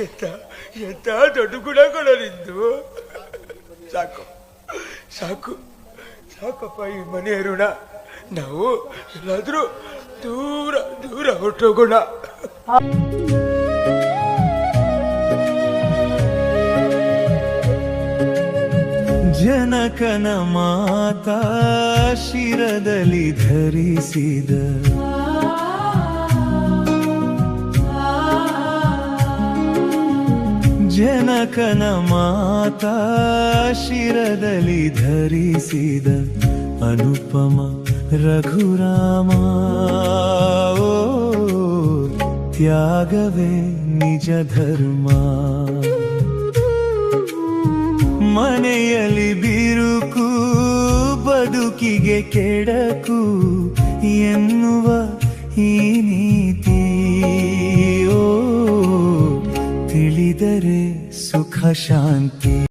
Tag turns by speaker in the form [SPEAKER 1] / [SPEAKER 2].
[SPEAKER 1] ಎಂತ ಎಂತ ದೊಡ್ಡ ಗುಣ ನಿಂದು. ಸಾಕು ಸಾಕು ಸಾಕಪ್ಪ ಈ ಮನೆಯ ಋಣ. ನಾವು ಎಲ್ಲಾದ್ರೂ ದೂರ ದೂರ ಹೊರಟೋಗೋಣ.
[SPEAKER 2] ಜನಕನ ಮಾತಾ ಶಿರದಲ್ಲಿ ಧರಿಸಿದ ಜನಕನ ಮಾತಾ ಶಿರದಲ್ಲಿ ಧರಿಸಿದ ಅನುಪಮ ರಘುರಾಮ. ಓ ತ್ಯಾಗವೇ ನಿಜ ಧರ್ಮ. ಮನೆಯಲ್ಲಿ ಬಿರುಕು ಬದುಕಿಗೆ ಕೆಡಕು ಎನ್ನುವ ಈ ನೀತಿ. ಓ ತಿಳಿದರೆ ಸುಖ ಶಾಂತಿ.